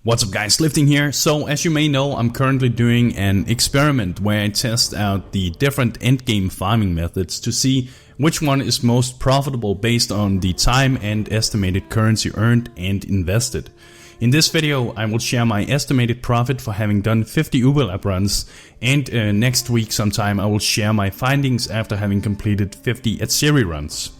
What's up guys, Lifting here. So as you may know, I'm currently doing an experiment where I test out the different endgame farming methods to see which one is most profitable based on the time and estimated currency earned and invested. In this video I will share my estimated profit for having done 50 overlap runs, and next week sometime I will share my findings after having completed 50 Atziri runs.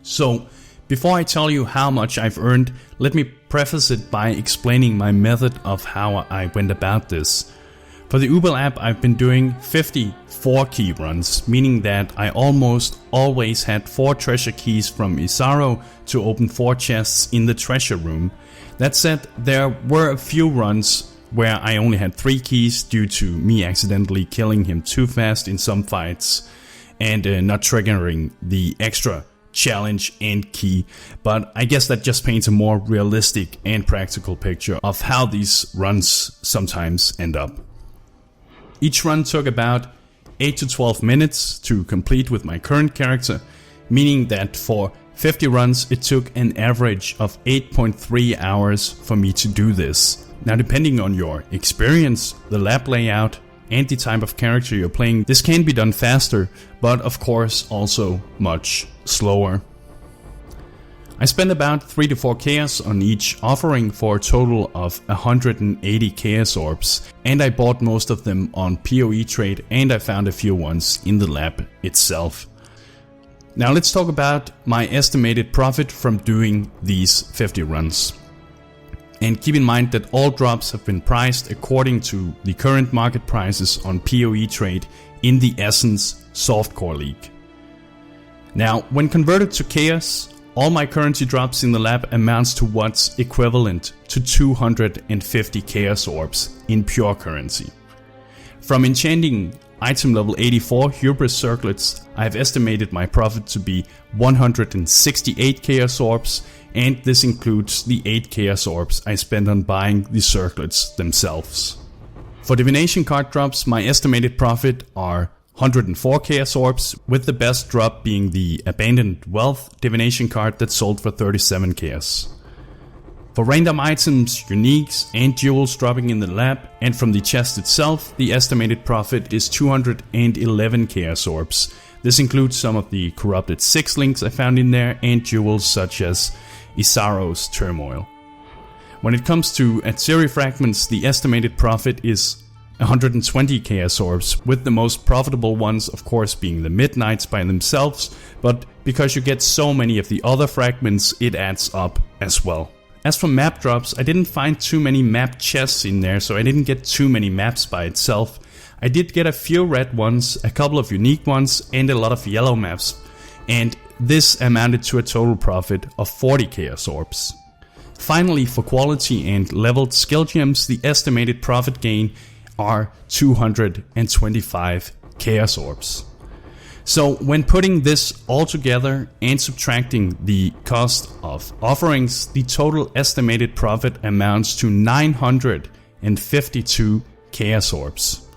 So before I tell you how much I've earned, let me preface it by explaining my method of how I went about this. For the overlap, I've been doing 50 4-key runs, meaning that I almost always had 4 treasure keys from Exile to open 4 chests in the treasure room. That said, there were a few runs where I only had 3 keys due to me accidentally killing him too fast in some fights and not triggering the extra challenge and key, but I guess that just paints a more realistic and practical picture of how these runs sometimes end up. Each run took about 8 to 12 minutes to complete with my current character, meaning that for 50 runs it took an average of 8.3 hours for me to do this. Now, depending on your experience, the lab layout, and the type of character you're playing, this can be done faster, but of course also much slower. I spent about 3 to 4 chaos on each offering for a total of 180 chaos orbs, and I bought most of them on PoE trade, and I found a few ones in the lab itself. Now let's talk about my estimated profit from doing these 50 runs. And keep in mind that all drops have been priced according to the current market prices on PoE trade in the Essence Softcore League. Now, when converted to Chaos, all my currency drops in the lab amounts to what's equivalent to 250 Chaos Orbs in pure currency. From enchanting item level 84 Hubris Circlets, I have estimated my profit to be 168 Chaos Orbs, and this includes the 8 Chaos Orbs I spent on buying the circlets themselves. For divination card drops, my estimated profit are 104 Chaos Orbs, with the best drop being the Abandoned Wealth divination card that sold for 37 Chaos. For random items, uniques and jewels dropping in the lab and from the chest itself, the estimated profit is 211 Chaos Orbs. This includes some of the corrupted 6 links I found in there and jewels such as Isaro's Turmoil. When it comes to Atziri Fragments, the estimated profit is 120 Chaos Orbs, with the most profitable ones of course being the Midnights by themselves, but because you get so many of the other fragments, it adds up as well. As for map drops, I didn't find too many map chests in there, so I didn't get too many maps by itself. I did get a few red ones, a couple of unique ones, and a lot of yellow maps, and this amounted to a total profit of 40 Chaos Orbs. Finally, for quality and leveled skill gems, the estimated profit gain are 225 Chaos Orbs. So when putting this all together and subtracting the cost of offerings, the total estimated profit amounts to 952 Chaos Orbs.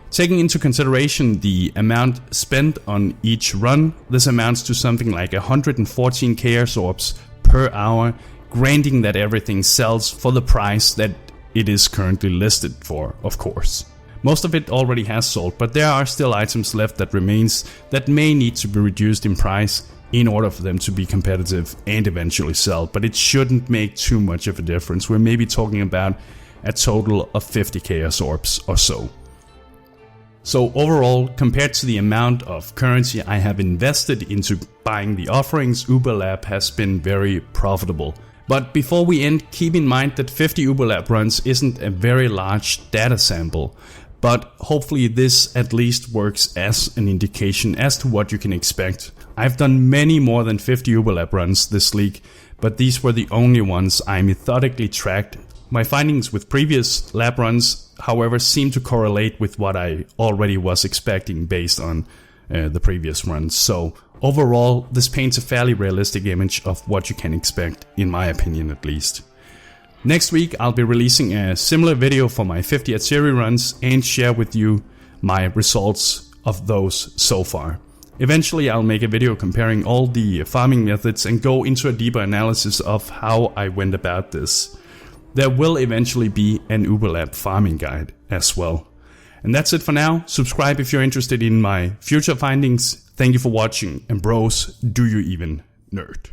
Taking into consideration the amount spent on each run, this amounts to something like 114 Chaos Orbs per hour, granting that everything sells for the price that it is currently listed for, of course. Most of it already has sold, but there are still items left that remains that may need to be reduced in price in order for them to be competitive and eventually sell, but it shouldn't make too much of a difference. We're maybe talking about a total of 50 Chaos Orbs or so. So overall, compared to the amount of currency I have invested into buying the offerings, Uberlab has been very profitable. But before we end, keep in mind that 50 Uberlab runs isn't a very large data sample, but hopefully this at least works as an indication as to what you can expect. I've done many more than 50 Uberlab runs this league, but these were the only ones I methodically tracked. My findings with previous lab runs, however, seem to correlate with what I already was expecting based on the previous runs. So overall, this paints a fairly realistic image of what you can expect, in my opinion at least. Next week, I'll be releasing a similar video for my 50 Atziri runs and share with you my results of those so far. Eventually, I'll make a video comparing all the farming methods and go into a deeper analysis of how I went about this. there will eventually be an Uberlab farming guide as well. And that's it for now. Subscribe if you're interested in my future findings. Thank you for watching, and bros, do you even nerd?